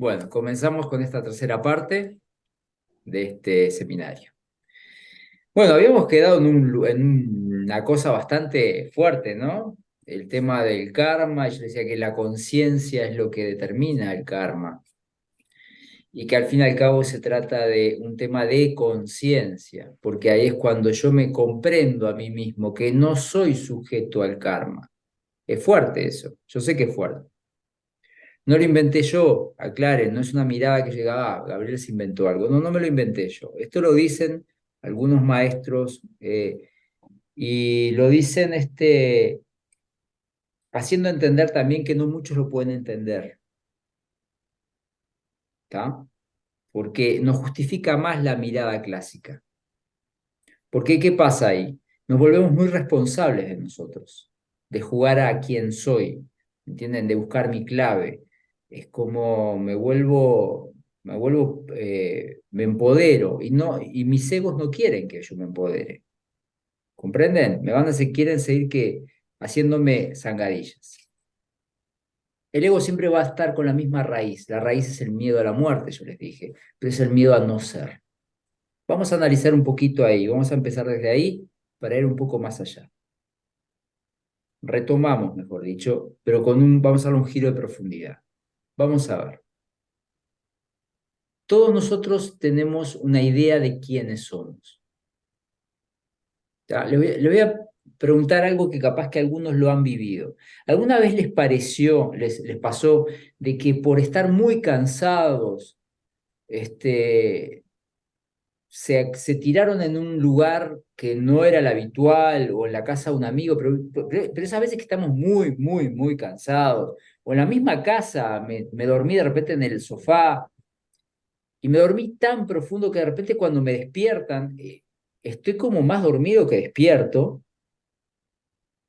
Bueno, comenzamos con esta tercera parte de este seminario. Bueno, habíamos quedado en una cosa bastante fuerte, ¿no? El tema del karma, y yo decía que la conciencia es lo que determina el karma, y que al fin y al cabo se trata de un tema de conciencia, porque ahí es cuando yo me comprendo a mí mismo que no soy sujeto al karma. Es fuerte eso, yo sé que es fuerte. No lo inventé yo, aclaren, no es una mirada que llega, Gabriel se inventó algo. No, no me lo inventé yo. Esto lo dicen algunos maestros y lo dicen haciendo entender también que no muchos lo pueden entender, ¿está? Porque nos justifica más la mirada clásica. Porque, ¿qué pasa ahí? Nos volvemos muy responsables de nosotros, de jugar a quién soy, ¿entienden? De buscar mi clave. Es como me empodero y no, y mis egos no quieren que yo me empodere. ¿Comprenden? Quieren seguir haciéndome zangadillas. El ego siempre va a estar con la misma raíz. La raíz es el miedo a la muerte, yo les dije, pero es el miedo a no ser. Vamos a analizar un poquito ahí, vamos a empezar desde ahí para ir un poco más allá. Retomamos, mejor dicho, pero vamos a dar un giro de profundidad. Vamos a ver. Todos nosotros tenemos una idea de quiénes somos. ¿Tá? Le voy a preguntar algo que capaz que algunos lo han vivido. ¿Alguna vez les pasó de que por estar muy cansados, este, se tiraron en un lugar que no era el habitual o en la casa de un amigo, pero esas veces que estamos muy, muy, muy cansados, o en la misma casa, me dormí de repente en el sofá y me dormí tan profundo que de repente cuando me despiertan, estoy como más dormido que despierto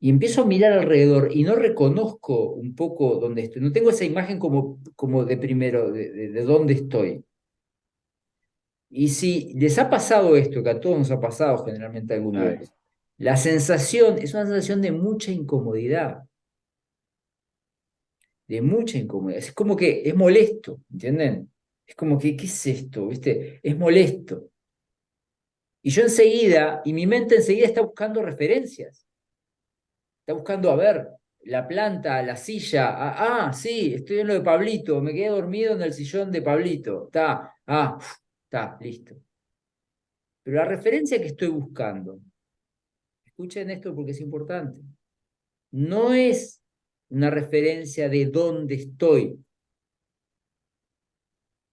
y empiezo a mirar alrededor y no reconozco un poco dónde estoy, no tengo esa imagen como de primero, de dónde estoy. Y si les ha pasado esto, que a todos nos ha pasado generalmente alguna Sí, vez, la sensación es una sensación de mucha incomodidad, de mucha incomodidad. Es como que es molesto, ¿entienden? Es como que, ¿qué es esto? ¿Viste? Es molesto. Y yo enseguida, y mi mente enseguida está buscando referencias, está buscando, a ver, la planta, la silla, sí, estoy en lo de Pablito, me quedé dormido en el sillón de Pablito, está, listo. Pero la referencia que estoy buscando, escuchen esto porque es importante. No es una referencia de dónde estoy.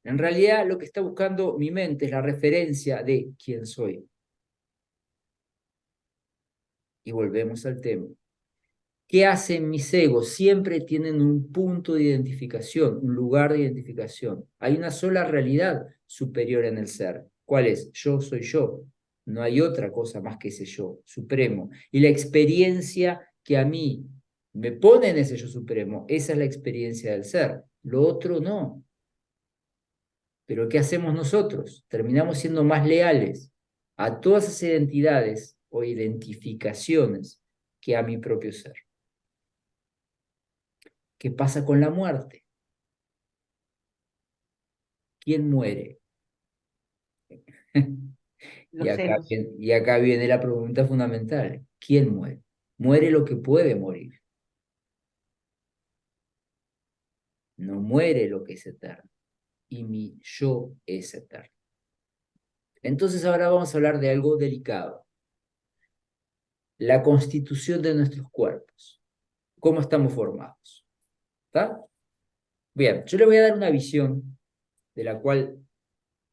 En realidad lo que está buscando mi mente es la referencia de quién soy. Y volvemos al tema. ¿Qué hacen mis egos? Siempre tienen un punto de identificación, un lugar de identificación. Hay una sola realidad superior en el ser. ¿Cuál es? Yo soy yo. No hay otra cosa más que ese yo supremo. Y la experiencia que a mí me pone en ese yo supremo, esa es la experiencia del ser. Lo otro no. Pero ¿qué hacemos nosotros? Terminamos siendo más leales a todas esas identidades o identificaciones que a mi propio ser. ¿Qué pasa con la muerte? ¿Quién muere? los celos. Y acá viene la pregunta fundamental. ¿Quién muere? Muere lo que puede morir, no muere lo que es eterno. Y mi yo es eterno. Entonces ahora vamos a hablar de algo delicado. La constitución de nuestros cuerpos. ¿Cómo estamos formados? ¿Está? Bien, yo le voy a dar una visión de la cual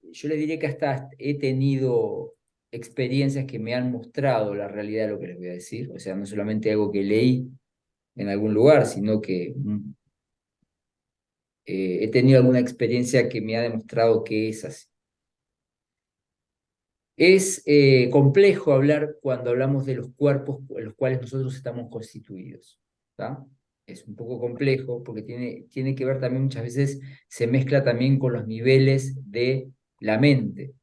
yo le diré que hasta he tenido experiencias que me han mostrado la realidad de lo que les voy a decir. O sea, no solamente algo que leí en algún lugar, sino que he tenido alguna experiencia que me ha demostrado que es así. Es complejo hablar cuando hablamos de los cuerpos en los cuales nosotros estamos constituidos. ¿Tá? Es un poco complejo porque tiene que ver también muchas veces, se mezcla también con los niveles de la mente,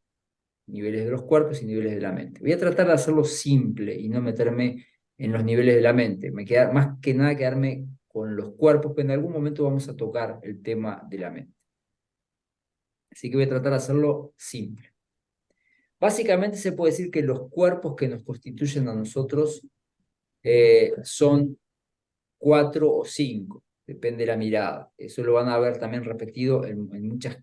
niveles de los cuerpos y niveles de la mente. Voy a tratar de hacerlo simple y no meterme en los niveles de la mente. Me queda más que nada quedarme con los cuerpos, pero en algún momento vamos a tocar el tema de la mente. Así que voy a tratar de hacerlo simple. Básicamente se puede decir que los cuerpos que nos constituyen a nosotros son 4 o 5, depende de la mirada. Eso lo van a ver también repetido en muchas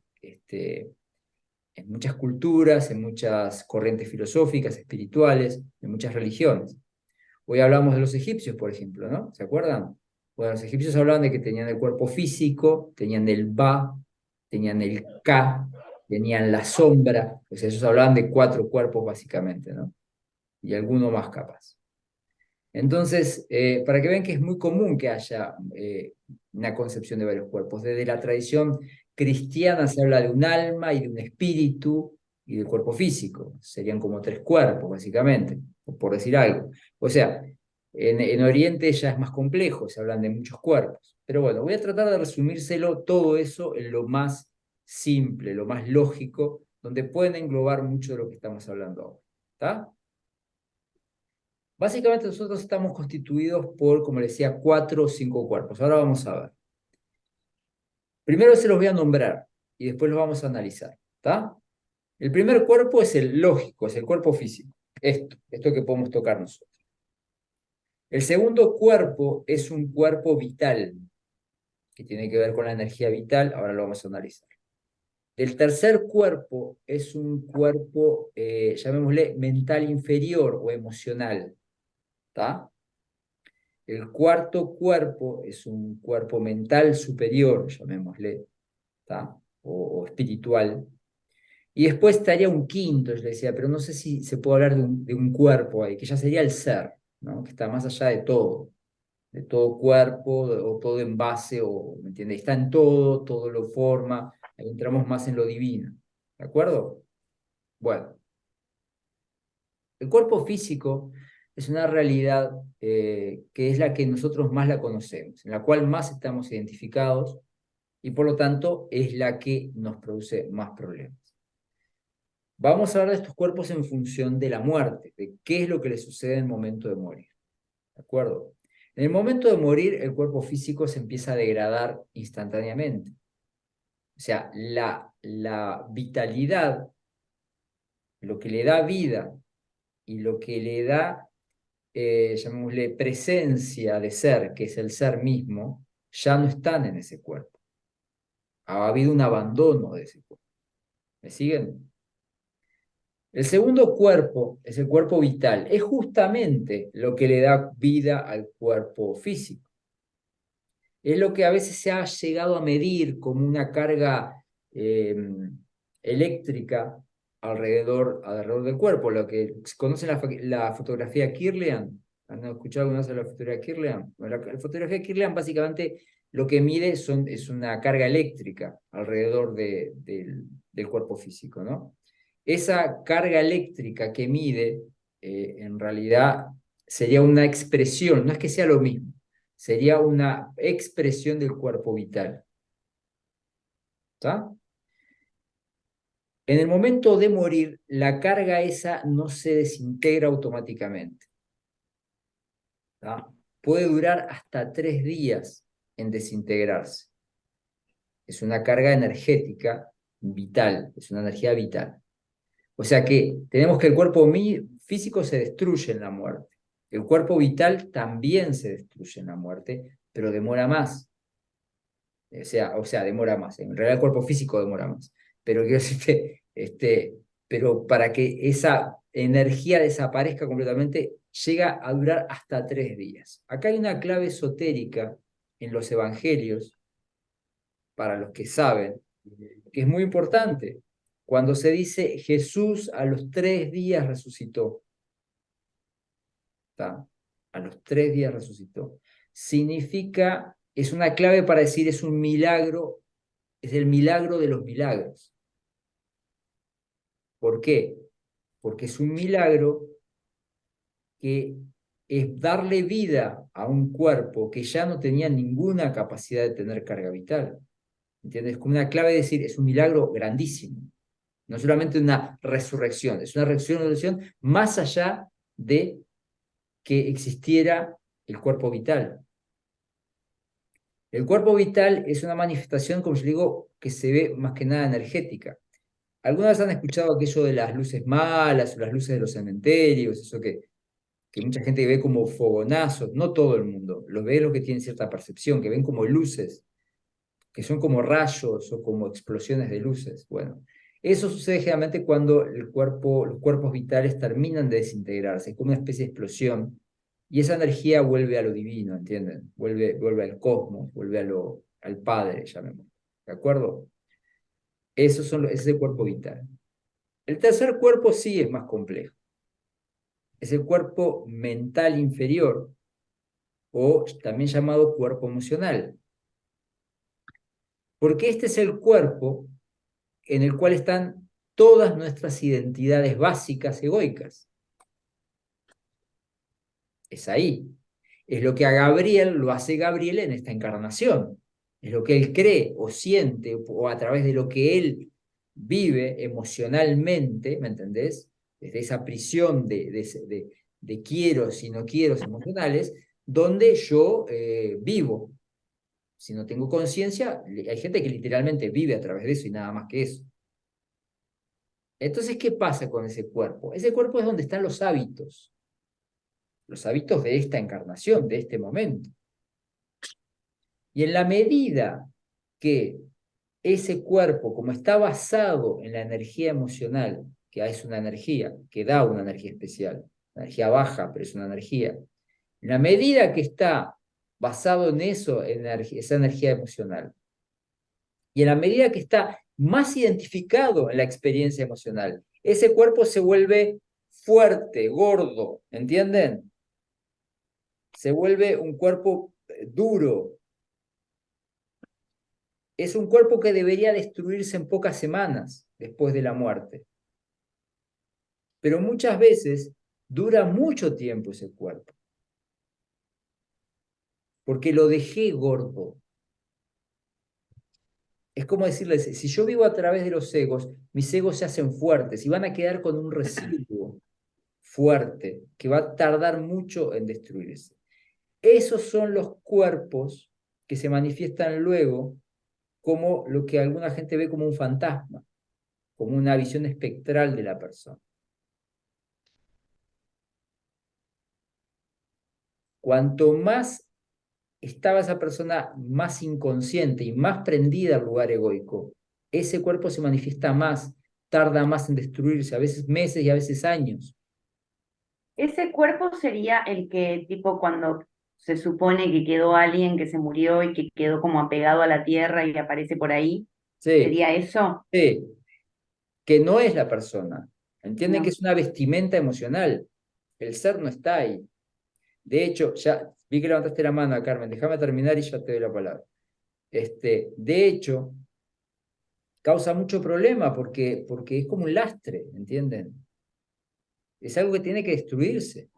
culturas, en muchas corrientes filosóficas, espirituales, en muchas religiones. Hoy hablamos de los egipcios, por ejemplo, ¿no? ¿Se acuerdan? Bueno, los egipcios hablaban de que tenían el cuerpo físico, tenían el Ba, tenían el Ka, tenían la sombra, o sea, ellos hablaban de 4 cuerpos básicamente, ¿no? Y alguno más capaz. Entonces, para que vean que es muy común que haya una concepción de varios cuerpos. Desde la tradición cristiana se habla de un alma y de un espíritu y del cuerpo físico. Serían como 3 cuerpos, básicamente, por decir algo. O sea, en Oriente ya es más complejo, se hablan de muchos cuerpos. Pero bueno, voy a tratar de resumírselo todo eso en lo más simple, lo más lógico, donde pueden englobar mucho de lo que estamos hablando ahora. ¿Está? Básicamente nosotros estamos constituidos por, como les decía, 4 o 5 cuerpos. Ahora vamos a ver. Primero se los voy a nombrar y después los vamos a analizar. ¿Está? El primer cuerpo es el lógico, es el cuerpo físico. Esto que podemos tocar nosotros. El segundo cuerpo es un cuerpo vital, que tiene que ver con la energía vital. Ahora lo vamos a analizar. El tercer cuerpo es un cuerpo, llamémosle, mental inferior o emocional. ¿Está? El cuarto cuerpo es un cuerpo mental superior, llamémosle, ¿tá? O espiritual. Y después estaría un quinto, yo le decía, pero no sé si se puede hablar de un cuerpo ahí, que ya sería el ser, ¿no? Que está más allá de todo cuerpo, o todo envase, o, ¿me entiendes? Está en todo, todo lo forma, ahí entramos más en lo divino, ¿de acuerdo? Bueno, el cuerpo físico es una realidad que es la que nosotros más la conocemos, en la cual más estamos identificados y por lo tanto es la que nos produce más problemas. Vamos a hablar de estos cuerpos en función de la muerte, de qué es lo que le sucede en el momento de morir. ¿De acuerdo? En el momento de morir, el cuerpo físico se empieza a degradar instantáneamente. O sea, la vitalidad, lo que le da vida y lo que le da llamémosle, presencia de ser, que es el ser mismo, ya no están en ese cuerpo. Ha habido un abandono de ese cuerpo. ¿Me siguen? El segundo cuerpo es el cuerpo vital. Es justamente lo que le da vida al cuerpo físico. Es lo que a veces se ha llegado a medir como una carga eh, eléctrica alrededor del cuerpo, lo que conocen la fotografía Kirlian. ¿Han escuchado alguna vez de la fotografía Kirlian? Bueno, la fotografía Kirlian básicamente lo que mide es una carga eléctrica alrededor del cuerpo físico, ¿no? Esa carga eléctrica que mide, en realidad sería una expresión, no es que sea lo mismo, sería una expresión del cuerpo vital. ¿Está? En el momento de morir, la carga esa no se desintegra automáticamente. ¿Está? Puede durar hasta 3 días en desintegrarse. Es una carga energética vital, es una energía vital. O sea que tenemos que el cuerpo físico se destruye en la muerte. El cuerpo vital también se destruye en la muerte, pero demora más. O sea, demora más. En realidad el cuerpo físico demora más. Pero quiero decirte, pero para que esa energía desaparezca completamente, llega a durar hasta 3 días. Acá hay una clave esotérica en los evangelios, para los que saben, que es muy importante. Cuando se dice Jesús a los 3 días resucitó, ¿tá? A los 3 días resucitó. Significa, es una clave para decir es un milagro, es el milagro de los milagros. ¿Por qué? Porque es un milagro que es darle vida a un cuerpo que ya no tenía ninguna capacidad de tener carga vital. ¿Entiendes? Como una clave de decir, es un milagro grandísimo. No solamente una resurrección, es una resurrección más allá de que existiera el cuerpo vital. El cuerpo vital es una manifestación, como yo digo, que se ve más que nada energética. ¿Alguna vez han escuchado aquello de las luces malas o las luces de los cementerios? Eso que mucha gente ve como fogonazos, no todo el mundo, los ve los que tienen cierta percepción, que ven como luces, que son como rayos o como explosiones de luces. Bueno, eso sucede generalmente cuando los cuerpos vitales terminan de desintegrarse, es como una especie de explosión, y esa energía vuelve a lo divino, ¿entienden? Vuelve al cosmos, vuelve al Padre, llamémoslo. ¿De acuerdo? Ese es el cuerpo vital. El tercer cuerpo sí es más complejo. Es el cuerpo mental inferior, o también llamado cuerpo emocional, porque este es el cuerpo en el cual están todas nuestras identidades básicas egoicas. Es ahí. Es lo que a Gabriel lo hace Gabriel en esta encarnación. Es lo que él cree o siente o a través de lo que él vive emocionalmente, ¿me entendés? Desde esa prisión de quiero y no quiero emocionales, donde yo vivo. Si no tengo conciencia, hay gente que literalmente vive a través de eso y nada más que eso. Entonces, ¿qué pasa con ese cuerpo? Ese cuerpo es donde están los hábitos de esta encarnación, de este momento. Y en la medida que ese cuerpo, como está basado en la energía emocional, que es una energía, que da una energía especial, una energía baja, pero es una energía, en la medida que está basado en eso, en esa energía emocional, y en la medida que está más identificado en la experiencia emocional, ese cuerpo se vuelve fuerte, gordo, ¿entienden? Se vuelve un cuerpo duro. Es un cuerpo que debería destruirse en pocas semanas después de la muerte. Pero muchas veces dura mucho tiempo ese cuerpo, porque lo dejé gordo. Es como decirles, si yo vivo a través de los egos, mis egos se hacen fuertes y van a quedar con un residuo fuerte que va a tardar mucho en destruirse. Esos son los cuerpos que se manifiestan luego como lo que alguna gente ve como un fantasma, como una visión espectral de la persona. Cuanto más estaba esa persona más inconsciente y más prendida al lugar egoico, ese cuerpo se manifiesta más, tarda más en destruirse, a veces meses y a veces años. Ese cuerpo sería el que, tipo, cuando se supone que quedó alguien que se murió y que quedó como apegado a la tierra y aparece por ahí, Sí, ¿sería eso? sí, que no es la persona. Entienden que No. es una vestimenta emocional. El ser no está ahí. De hecho, ya vi que levantaste la mano, Carmen, déjame terminar y ya te doy la palabra. De hecho, causa mucho problema porque es como un lastre, ¿entienden? Es algo que tiene que destruirse.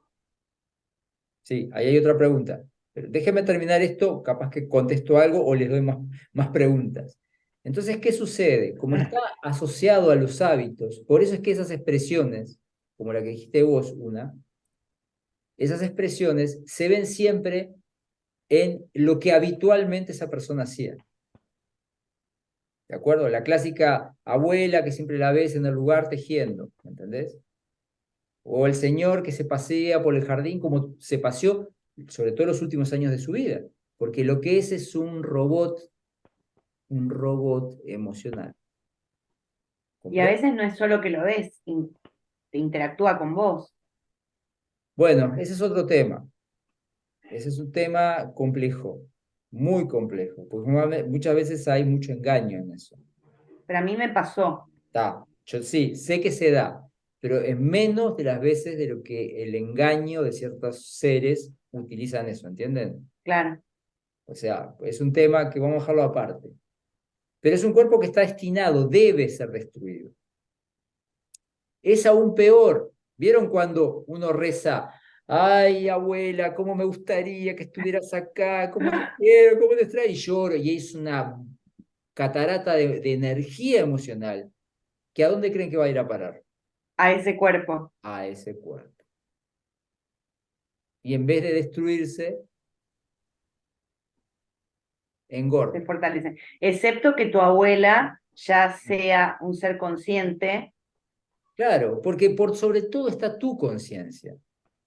Sí, ahí hay otra pregunta. Pero déjeme terminar esto, capaz que contesto algo o les doy más preguntas. Entonces, ¿qué sucede? Como está asociado a los hábitos, por eso es que esas expresiones, como la que dijiste vos, esas expresiones se ven siempre en lo que habitualmente esa persona hacía. ¿De acuerdo? La clásica abuela que siempre la ves en el lugar tejiendo, ¿me entendés? O el señor que se pasea por el jardín como se paseó, sobre todo en los últimos años de su vida, porque lo que es un robot emocional. Y a ¿Comprende? veces no es solo que lo ves, interactúa con vos. Bueno, ese es otro tema. Ese es un tema complejo, muy complejo, porque muchas veces hay mucho engaño en eso. Pero a mí me pasó, Yo sí, sé que se da, pero en menos de las veces de lo que el engaño de ciertos seres utilizan eso, ¿entienden? claro. O sea, es un tema que vamos a dejarlo aparte. Pero es un cuerpo que está destinado, debe ser destruido. Es aún peor. ¿Vieron cuando uno reza, ay, abuela, cómo me gustaría que estuvieras acá, cómo te quiero, cómo te extraño? Y lloro, y es una catarata de energía emocional, que ¿a dónde creen que va a ir a parar? A ese cuerpo. A ese cuerpo. Y en vez de destruirse, se engorda. fortalecen. Excepto que tu abuela ya sea un ser consciente. Claro, porque por sobre todo está tu conciencia.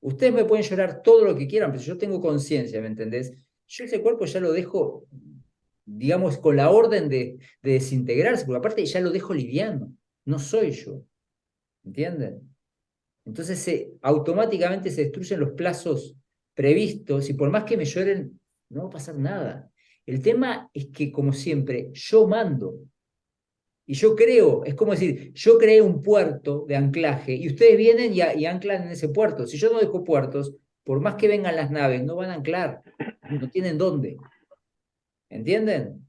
Ustedes me pueden llorar todo lo que quieran, pero si yo tengo conciencia, ¿me entendés? Yo ese cuerpo ya lo dejo, digamos, con la orden de desintegrarse, porque aparte ya lo dejo liviano, no soy yo, ¿entienden? Entonces automáticamente se destruyen los plazos previstos y por más que me lloren, no va a pasar nada. El tema es que, como siempre, yo mando. Y yo creo, es como decir, yo creé un puerto de anclaje y ustedes vienen y anclan en ese puerto. Si yo no dejo puertos, por más que vengan las naves, no van a anclar, no tienen dónde. ¿Entienden?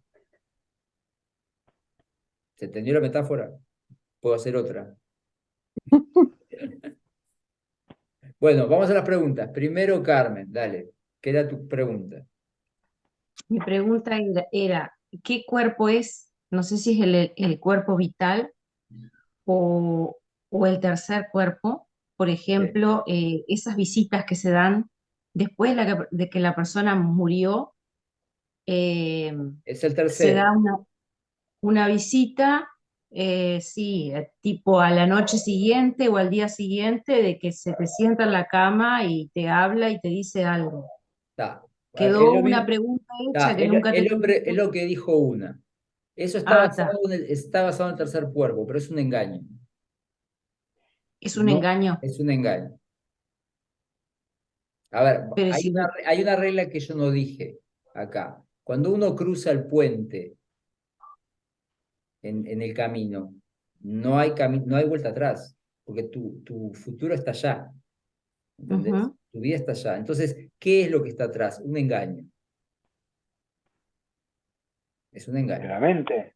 ¿Se entendió la metáfora? Puedo hacer otra. Bueno, vamos a las preguntas. Primero, Carmen, dale. ¿Qué era tu pregunta? Mi pregunta ¿qué cuerpo es? No sé si es el cuerpo vital o, o el tercer cuerpo. Por Sí. ejemplo, esas visitas que se dan después de que la persona murió, eh, Es el se tercero. da una visita, sí, tipo a la noche siguiente o al día siguiente, de que se te sienta en la cama y te habla y te dice algo. Está. Es Quedó lo una mismo. pregunta Está. hecha que nunca te El hombre es contestó. lo que dijo una. Eso Ah, está, está basado en el tercer cuerpo, pero es un engaño. es un No, engaño. es un engaño. A ver, Pero si, hay una regla que yo no dije acá. Cuando uno cruza el puente en el camino, no hay vuelta atrás, porque tu futuro está allá, ¿entendés? ujú, Tu vida está allá. Entonces, ¿qué es lo que está atrás? Un engaño. Es un De engaño. la mente.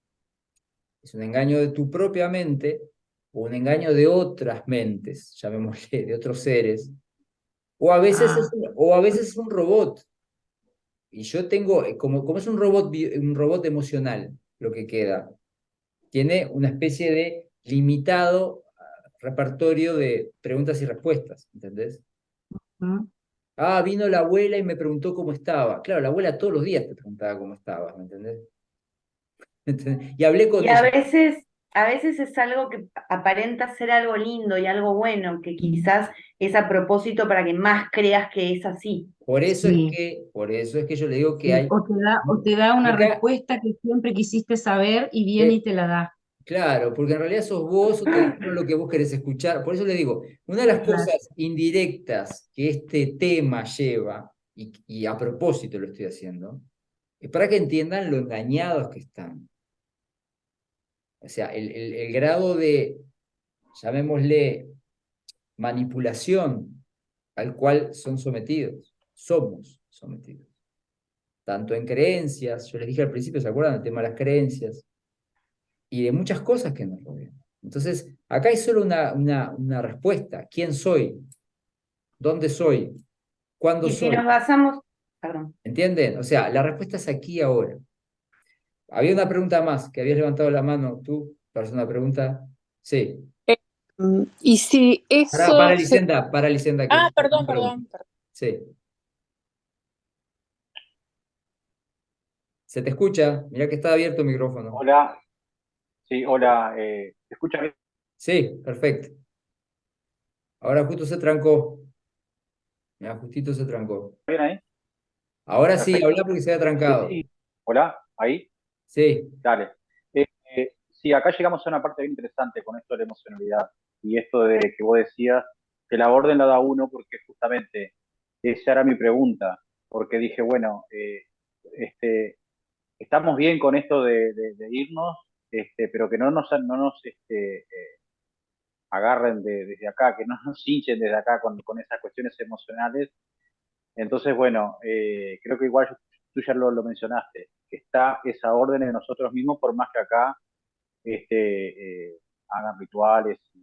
Es un engaño de tu propia mente o un engaño de otras mentes, llamémosle, de otros seres. ah, O a veces es un robot. Y yo tengo, como es un robot, un robot emocional, lo que queda, tiene una especie de limitado repertorio de preguntas y respuestas, ¿entendés? mm. Ah, vino la abuela y me preguntó cómo estaba. Claro, la abuela todos los días te preguntaba cómo estabas, ¿me entendés? ¿Entendés? Y hablé con Y ella. a veces es algo que aparenta ser algo lindo y algo bueno, que quizás es a propósito para que más creas que es así. Sí. Por eso es que yo le digo que hay. O te da una Acá, respuesta que siempre quisiste saber y viene eh, y te la da. claro, porque en realidad sos vos o te dijeron lo que vos querés escuchar. Por eso le digo, una de las Claro. cosas indirectas que este tema lleva, y a propósito lo estoy haciendo, es para que entiendan lo engañados que están. O sea, el grado de, llamémosle, manipulación al cual son sometidos, somos sometidos. Tanto en creencias, yo les dije al principio, ¿se acuerdan? El tema de las creencias, y de muchas cosas que nos rodean. Entonces, acá hay solo una respuesta. ¿Quién soy? ¿Dónde soy? ¿Cuándo Y si soy? nos basamos, perdón, ¿Entienden? O sea, la respuesta es aquí y ahora. Había una pregunta más, que habías levantado la mano tú para hacer una pregunta. Sí. Y si eso se... Para Lisenda, que Ah, una perdón, pregunta. perdón, perdón. Sí. Se te escucha. Mira que está abierto el micrófono. Hola, sí, hola, ¿te escuchas Sí, perfecto. Ahora justo se trancó. Mira, justito se trancó. bien ahí? Ahora sí, Perfecto. habla porque se había trancado. Sí, hola, ahí, Sí. dale. Sí, acá llegamos a una parte bien interesante con esto de la emocionalidad y esto de que vos decías que la orden la da uno porque justamente esa era mi pregunta, porque dije, bueno, este, estamos bien con esto de irnos, pero que no nos agarren desde acá, que no nos hinchen desde acá con esas cuestiones emocionales. Entonces, bueno, creo que igual tú ya lo mencionaste, que está esa orden en nosotros mismos, por más que acá hagan rituales y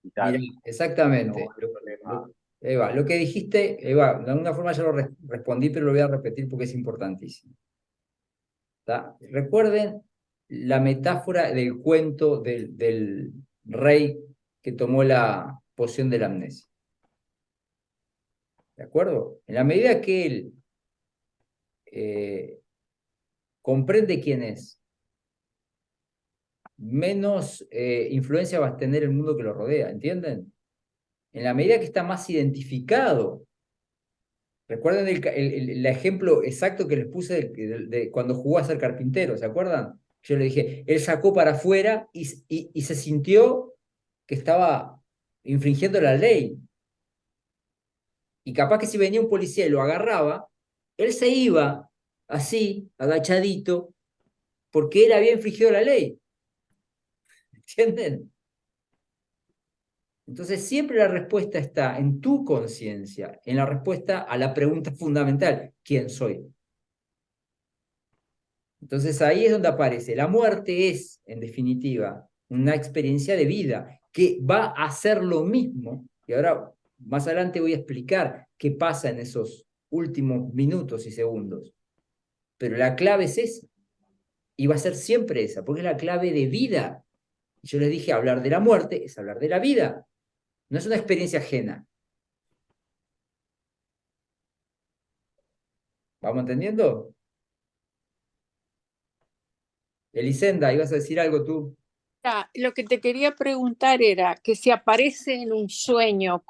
Mira, tal. exactamente. No hay problema. Eva, lo que dijiste, Eva, de alguna forma ya lo respondí, pero lo voy a repetir porque es importantísimo. ¿Tá? Recuerden la metáfora del cuento del rey que tomó la poción de la amnesia. ¿De acuerdo? En la medida que él comprende quién es, menos influencia va a tener el mundo que lo rodea, ¿entienden? En la medida que está más identificado. Recuerden el ejemplo exacto que les puse de cuando jugó a ser carpintero, ¿se acuerdan? Yo le dije, él sacó para afuera y se sintió que estaba infringiendo la ley. Y capaz que si venía un policía y lo agarraba, él se iba así, agachadito, porque él había infringido la ley. ¿Entienden? Entonces siempre la respuesta está en tu conciencia, en la respuesta a la pregunta fundamental, ¿quién soy? Entonces ahí es donde aparece. La muerte es, en definitiva, una experiencia de vida que va a hacer lo mismo. Y ahora, más adelante voy a explicar qué pasa en esos últimos minutos y segundos. Pero la clave es esa. Y va a ser siempre esa, porque es la clave de vida. Y yo les dije, hablar de la muerte es hablar de la vida. No es una experiencia ajena. ¿Vamos entendiendo? Elisenda, ¿ibas a decir algo tú? Lo que te quería preguntar era que si aparece en un sueño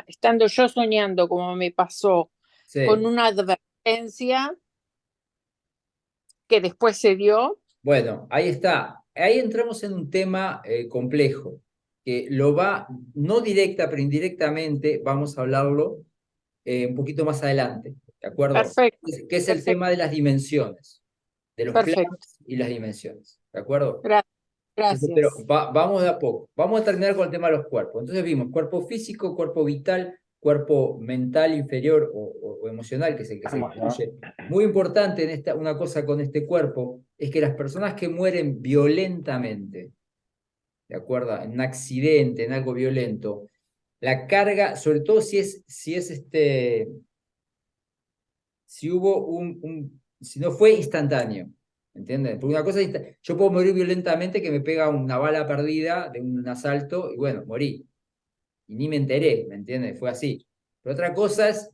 estando yo soñando como me pasó, con Sí. una advertencia que después se dio. Bueno, ahí está. Ahí entramos en un tema complejo, que lo va, no directa, pero indirectamente, vamos a hablarlo un poquito más adelante, ¿de acuerdo? Perfecto, Que es el perfecto, tema de las dimensiones, de los planos perfecto. y las dimensiones, ¿de acuerdo? Entonces, pero Gracias. vamos de a poco. Vamos a terminar con el tema de los cuerpos. Entonces vimos cuerpo físico, cuerpo vital, cuerpo mental inferior o emocional, que es el que se incluye. Muy importante una cosa con este cuerpo es que las personas que mueren violentamente, ¿de acuerdo? En un accidente, en algo violento, la carga, sobre todo si hubo si no fue instantáneo, ¿entiendes? Porque una cosa es, yo puedo morir violentamente que me pega una bala perdida de un asalto y bueno, morí. Y ni me enteré, ¿me entiendes? Fue así. Pero otra cosa es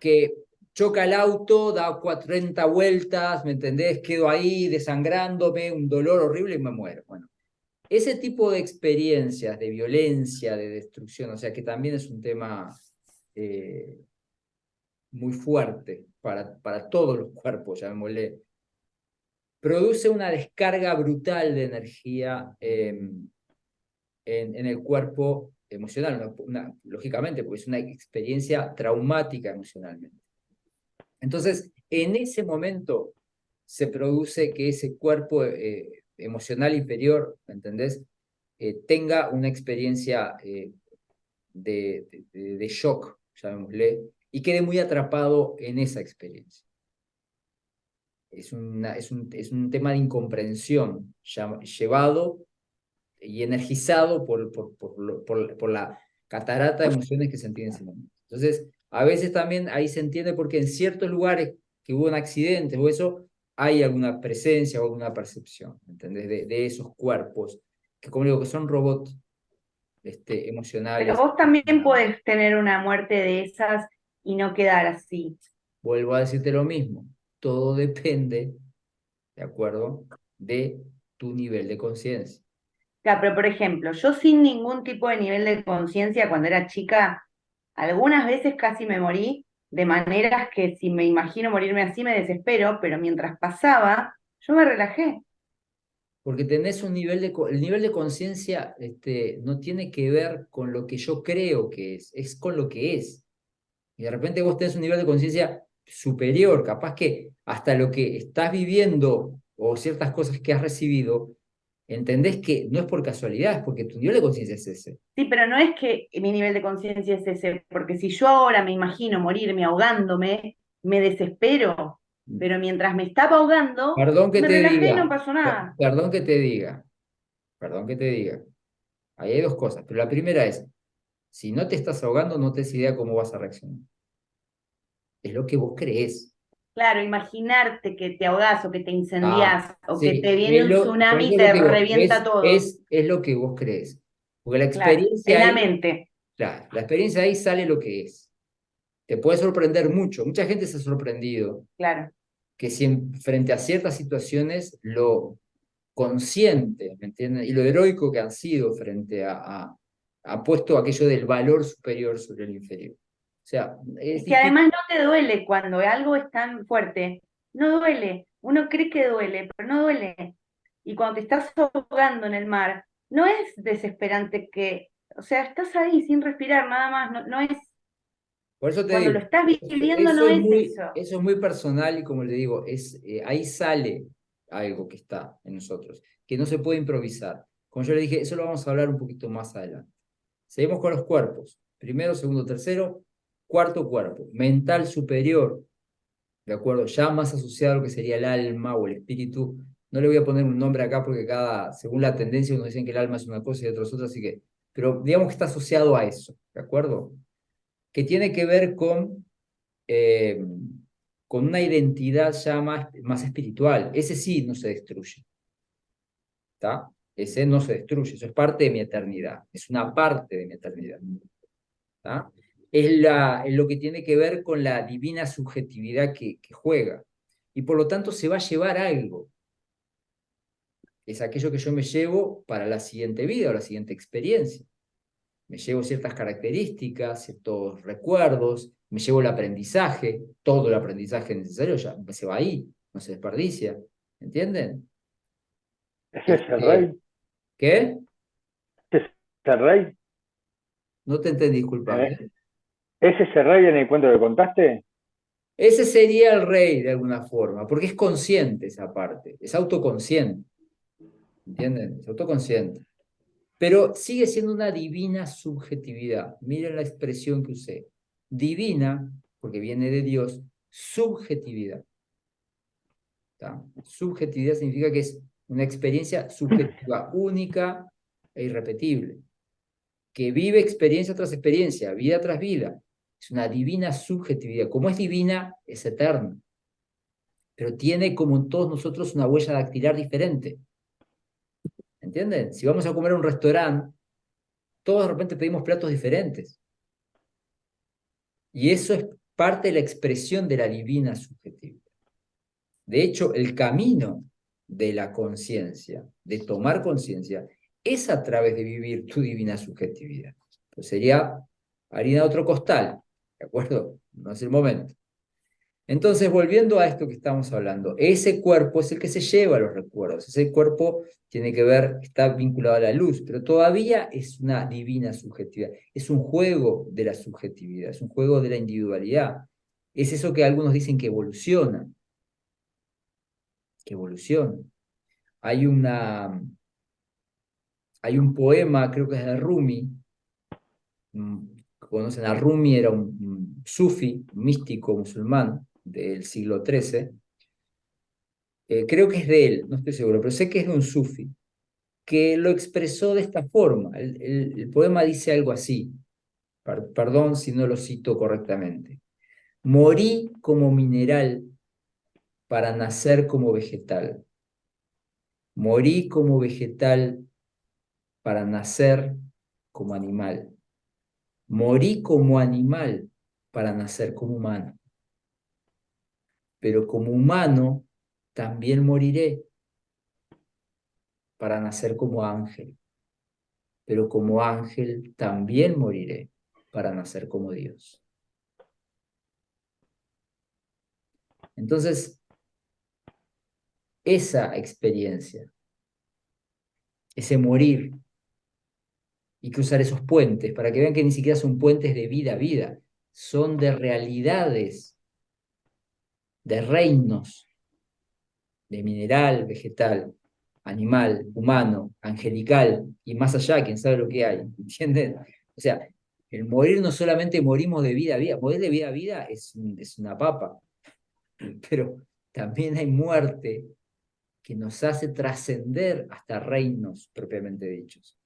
que choca el auto, da 30 vueltas, ¿me entendés? Quedo ahí desangrándome, un dolor horrible y me muero. Bueno, ese tipo de experiencias de violencia, de destrucción, o sea que también es un tema muy fuerte para todos los cuerpos, llamémosle, produce una descarga brutal de energía en el cuerpo emocional, lógicamente, porque es una experiencia traumática emocionalmente. Entonces, en ese momento se produce que ese cuerpo emocional inferior, ¿me entendés? Tenga una experiencia de shock, llamémosle, y quede muy atrapado en esa experiencia. Es un tema de incomprensión llevado y energizado por la catarata de emociones que se entiende en ese momento. Entonces, a veces también ahí se entiende porque en ciertos lugares que hubo un accidente o eso, hay alguna presencia o alguna percepción, ¿entendés? De esos cuerpos, que como digo, que son robots Pero emocionales. vos también podés tener una muerte de esas y no quedar así. Vuelvo a decirte lo mismo, todo depende, ¿de acuerdo? De tu nivel de conciencia. Claro, pero por ejemplo, yo sin ningún tipo de nivel de conciencia cuando era chica, algunas veces casi me morí de maneras que si me imagino morirme así me desespero, pero mientras pasaba, yo me relajé. Porque tenés un nivel el nivel de conciencia no tiene que ver con lo que yo creo que es con lo que es. Y de repente vos tenés un nivel de conciencia superior, capaz que hasta lo que estás viviendo o ciertas cosas que has recibido, entendés que no es por casualidad, es porque tu nivel de conciencia es ese. Sí, pero no es que mi nivel de conciencia es ese, porque si yo ahora me imagino morirme ahogándome, me desespero, pero mientras me estaba ahogando, Perdón que me te relajé y no diga, pasó nada. perdón que te diga, perdón que te diga. Ahí hay dos cosas, pero la primera es, si no te estás ahogando, no te des idea cómo vas a reaccionar. Es lo que vos creés. Claro, imaginarte que te ahogás o que te Ah, incendiás o que sí, te viene un por tsunami eso y es lo te que digo, revienta todo. es lo que vos crees. Porque la Claro, es experiencia la ahí, mente, claro, la experiencia ahí sale lo que es. Te puede sorprender mucho. Mucha gente se ha sorprendido. claro. que frente a ciertas situaciones lo consciente, ¿me entienden? Y lo heroico que han sido frente ha puesto aquello del valor superior sobre el inferior. O sea, es Es que difícil. además no te duele cuando algo es tan fuerte. No duele. Uno cree que duele, pero no duele. Y cuando te estás ahogando en el mar, no es desesperante que, o sea, estás ahí sin respirar, nada más. No, no es, Por eso te cuando lo digo, estás viviendo no es eso. eso es muy personal y como le digo, ahí sale algo que está en nosotros, que no se puede improvisar. Como yo le dije, eso lo vamos a hablar un poquito más adelante. Seguimos con los cuerpos. Primero, segundo, tercero, cuarto cuerpo. Mental superior, ¿de acuerdo? Ya más asociado a lo que sería el alma o el espíritu. No le voy a poner un nombre acá porque según la tendencia, unos dicen que el alma es una cosa y otros otra, así que, pero digamos que está asociado a eso, ¿de acuerdo? Que tiene que ver eh, con una identidad ya más espiritual. Ese sí no se destruye, ¿está? Ese no se destruye, eso es parte de mi eternidad, es una parte de mi eternidad, ¿tá? Es lo que tiene que ver con la divina subjetividad que juega, y por lo tanto se va a llevar algo, es aquello que yo me llevo para la siguiente vida o la siguiente experiencia. Me llevo ciertas características, ciertos recuerdos, me llevo el aprendizaje, todo el aprendizaje necesario ya se va ahí, no se desperdicia, ¿entienden? ¿Ese es el rey? ¿Qué? ¿Ese es el rey? No te entendí, disculpame. ¿Eh? ¿Ese es el rey en el cuento que contaste? Ese sería el rey de alguna forma, porque es consciente esa parte, es autoconsciente, ¿entienden? Es autoconsciente. Pero sigue siendo una divina subjetividad. Miren la expresión que usé. Divina, porque viene de Dios, subjetividad. ¿Tá? Subjetividad significa que es una experiencia subjetiva, única e irrepetible, que vive experiencia tras experiencia, vida tras vida. Es una divina subjetividad. Como es divina, es eterna, pero tiene como en todos nosotros una huella dactilar diferente. ¿Entienden? Si vamos a comer a un restaurante, todos de repente pedimos platos diferentes. Y eso es parte de la expresión de la divina subjetividad. De hecho, el camino de la conciencia, de tomar conciencia, es a través de vivir tu divina subjetividad. Pues sería harina de otro costal, ¿de acuerdo? No es el momento. Entonces, volviendo a esto que estamos hablando, ese cuerpo es el que se lleva los recuerdos. Ese cuerpo tiene que ver, está vinculado a la luz, pero todavía es una divina subjetividad. Es un juego de la subjetividad, es un juego de la individualidad. Es eso que algunos dicen que evoluciona, que evoluciona. Hay hay un poema, creo que es de Rumi. Conocen a Rumi, era un sufi, un místico musulmán del siglo XIII. Creo que es de él, no estoy seguro, pero sé que es de un sufi, que lo expresó de esta forma. El poema dice algo así, perdón si no lo cito correctamente. Morí como mineral para nacer como vegetal. Morí como vegetal para nacer como animal. Morí como animal para nacer como humano. Pero como humano también moriré para nacer como ángel. Pero como ángel también moriré para nacer como Dios. Entonces, esa experiencia, ese morir y cruzar esos puentes, para que vean que ni siquiera son puentes de vida a vida, son de realidades, de reinos, de mineral, vegetal, animal, humano, angelical y más allá, quién sabe lo que hay, ¿entienden? O sea, el morir no solamente morimos de vida a vida, morir de vida a vida es una papa, pero también hay muerte que nos hace trascender hasta reinos propiamente dichos.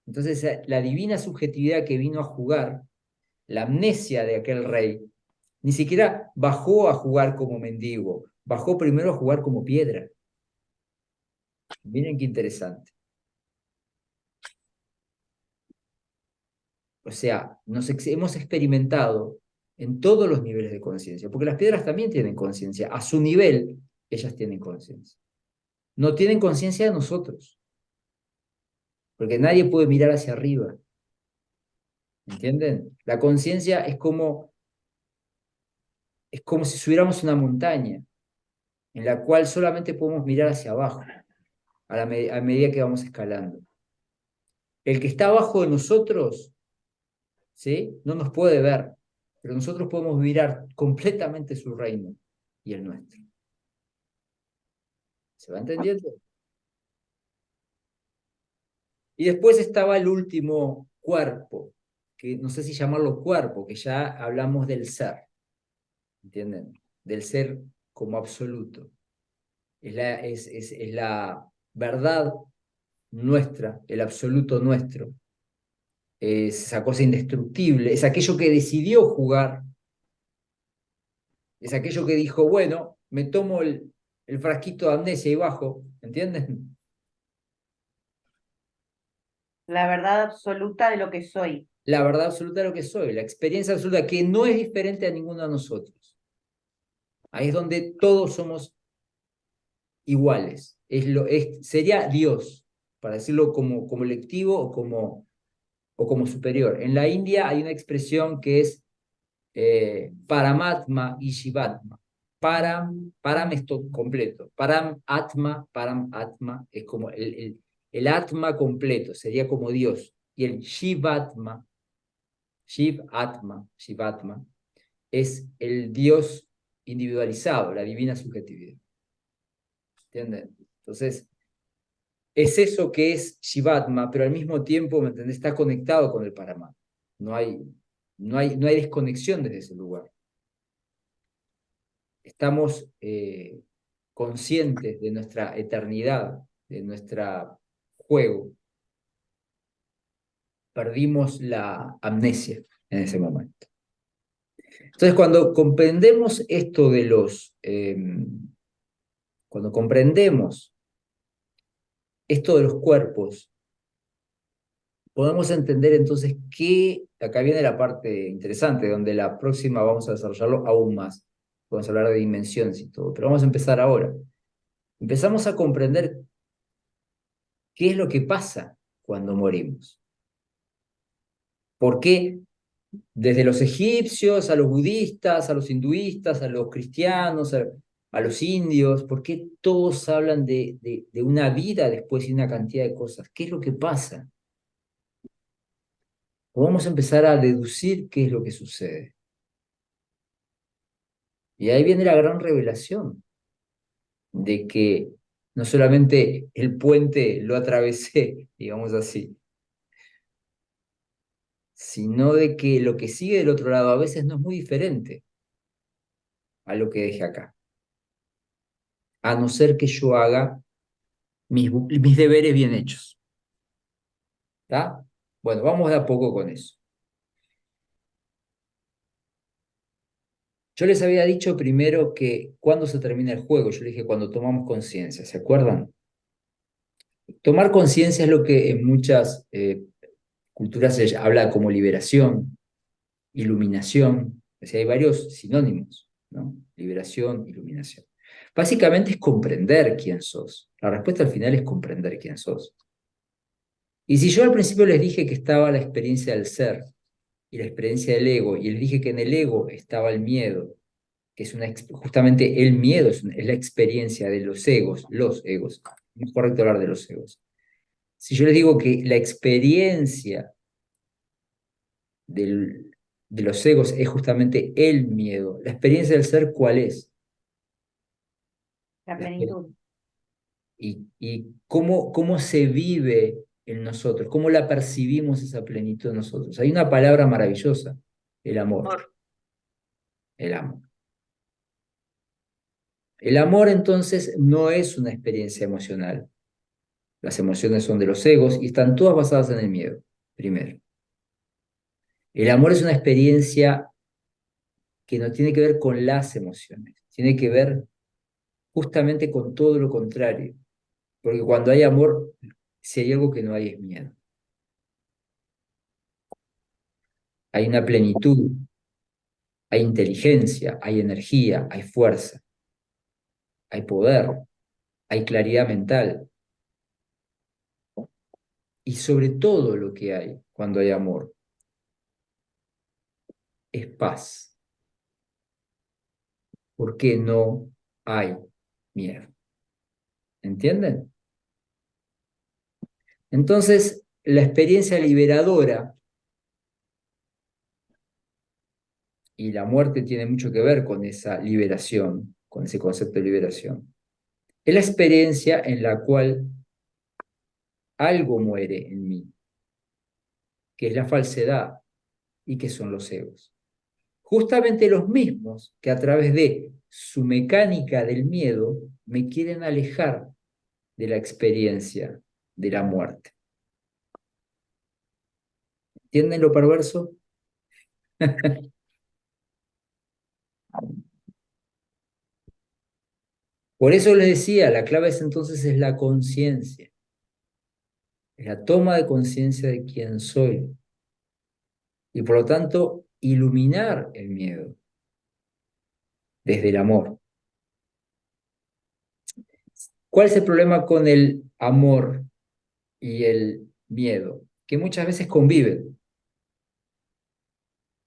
Entonces, la divina subjetividad que vino a jugar, la amnesia de aquel rey, ni siquiera bajó a jugar como mendigo, bajó primero a jugar como piedra. Miren qué interesante. O sea, hemos experimentado en todos los niveles de conciencia, porque las piedras también tienen conciencia, a su nivel ellas tienen conciencia. No tienen conciencia de nosotros, porque nadie puede mirar hacia arriba, ¿entienden? La conciencia es como si subiéramos una montaña, en la cual solamente podemos mirar hacia abajo, a medida que vamos escalando. El que está abajo de nosotros, ¿sí? No nos puede ver, pero nosotros podemos mirar completamente su reino y el nuestro. ¿Se va entendiendo? Y después estaba el último cuerpo, que no sé si llamarlo cuerpo, que ya hablamos del ser, ¿entienden? Del ser como absoluto. Es la verdad nuestra, el absoluto nuestro. Es esa cosa indestructible, es aquello que decidió jugar, es aquello que dijo, bueno, me tomo el frasquito de amnesia y bajo, ¿entienden? La verdad absoluta de lo que soy. La verdad absoluta de lo que soy, la experiencia absoluta que no es diferente a ninguno de nosotros. Ahí es donde todos somos iguales. Sería Dios, para decirlo como colectivo o como superior. En la India hay una expresión que es Paramatma y Shivatma. Param es todo completo. Param Atma es como el Atma completo, sería como Dios. Y el Shivatma, es el Dios individualizado, la divina subjetividad. ¿Entienden? Entonces, es eso que es Shivatma, pero al mismo tiempo, ¿me entendés? Está conectado con el Paramatma. No hay desconexión desde ese lugar. Estamos conscientes de nuestra eternidad, de nuestro juego. Perdimos la amnesia en ese momento. Entonces, cuando comprendemos esto de cuando comprendemos esto de los cuerpos, podemos entender entonces que, acá viene la parte interesante, donde la próxima vamos a desarrollarlo aún más. Vamos a hablar de dimensiones y todo, pero vamos a empezar ahora. Empezamos a comprender qué es lo que pasa cuando morimos. ¿Por qué desde los egipcios a los budistas, a los hinduistas, a los cristianos, a los indios, por qué todos hablan de una vida después y una cantidad de cosas? ¿Qué es lo que pasa? Vamos a empezar a deducir qué es lo que sucede. Y ahí viene la gran revelación de que no solamente el puente lo atravesé, digamos así, sino de que lo que sigue del otro lado a veces no es muy diferente a lo que dejé acá. A no ser que yo haga mis deberes bien hechos. ¿Está? Bueno, vamos de a poco con eso. Yo les había dicho primero que cuando se termina el juego, yo les dije cuando tomamos conciencia, ¿se acuerdan? Tomar conciencia es lo que en muchas culturas se habla como liberación, iluminación, o sea, hay varios sinónimos, ¿no? Liberación, iluminación. Básicamente es comprender quién sos. La respuesta al final es comprender quién sos. Y si yo al principio les dije que estaba la experiencia del ser y la experiencia del ego, y les dije que en el ego estaba el miedo, que es justamente el miedo es la experiencia de los egos, no es correcto hablar de los egos. Si yo les digo que la experiencia de los egos es justamente el miedo, la experiencia del ser, ¿cuál es? La plenitud. Y cómo se vive en nosotros, cómo la percibimos esa plenitud en nosotros. Hay una palabra maravillosa, el amor. El amor. El amor entonces no es una experiencia emocional. Las emociones son de los egos y están todas basadas en el miedo, primero. El amor es una experiencia que no tiene que ver con las emociones, tiene que ver justamente con todo lo contrario. Porque cuando hay amor, si hay algo que no hay es miedo. Hay una plenitud, Hay inteligencia, hay energía, hay fuerza, hay poder, hay claridad mental. Y sobre todo lo que hay cuando hay amor es paz, porque no hay miedo. ¿Entienden? Entonces, la experiencia liberadora, y la muerte tiene mucho que ver con esa liberación, con ese concepto de liberación, es la experiencia en la cual algo muere en mí, que es la falsedad y que son los egos. Justamente los mismos que a través de su mecánica del miedo me quieren alejar de la experiencia de la muerte. ¿Entienden lo perverso? Por eso les decía, la clave es entonces es la conciencia, es la toma de conciencia de quién soy y por lo tanto iluminar el miedo desde el amor. ¿Cuál es el problema con el amor y el miedo? Que muchas veces conviven,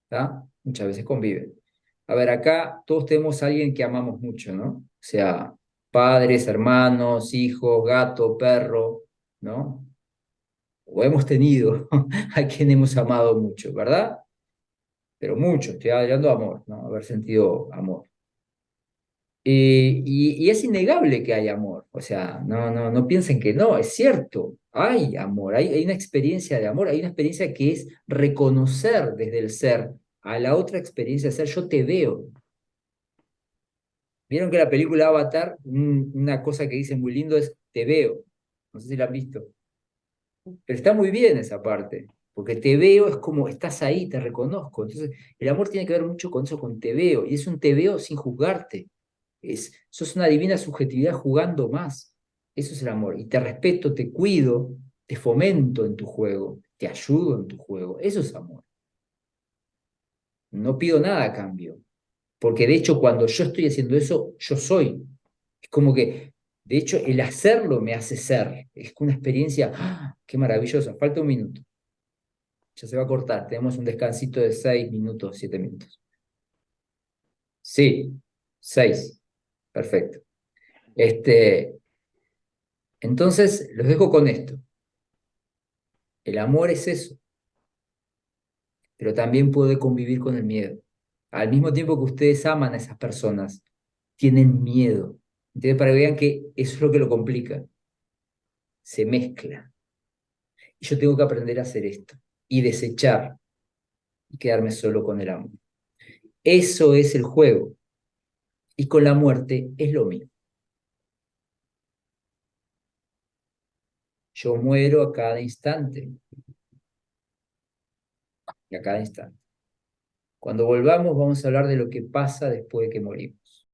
¿tá? Muchas veces conviven. A ver, acá todos tenemos a alguien que amamos mucho, ¿no? O sea, padres, hermanos, hijos, gato, perro, ¿no? O hemos tenido a quien hemos amado mucho, ¿verdad? Pero mucho, estoy hablando de amor, ¿no? Haber sentido amor. Y es innegable que hay amor, o sea, no piensen que no, es cierto, hay amor, hay una experiencia de amor, hay una experiencia que es reconocer desde el ser a la otra experiencia de ser, yo te veo. Vieron que la película Avatar, una cosa que dice muy lindo es te veo, no sé si la han visto, pero está muy bien esa parte, porque te veo es como estás ahí, te reconozco, entonces el amor tiene que ver mucho con eso, con te veo, y es un te veo sin juzgarte. Sos una divina subjetividad jugando más. Eso es el amor. Y te respeto, te cuido, te fomento en tu juego, te ayudo en tu juego. Eso es amor. No pido nada a cambio. Porque de hecho, cuando yo estoy haciendo eso, yo soy. Es como que, de hecho, el hacerlo me hace ser. Es una experiencia, ¡ah! Qué maravillosa. Falta un minuto. Ya se va a cortar. Tenemos un descansito de 6 minutos, 7 minutos. Sí, 6. Perfecto. Entonces, los dejo con esto. El amor es eso, pero también puede convivir con el miedo. Al mismo tiempo que ustedes aman a esas personas, tienen miedo. Entonces, para que vean que eso es lo que lo complica. Se mezcla. Y yo tengo que aprender a hacer esto y desechar y quedarme solo con el amor. Eso es el juego. Y con la muerte es lo mismo. Yo muero a cada instante. Y a cada instante. Cuando volvamos vamos a hablar de lo que pasa después de que morimos.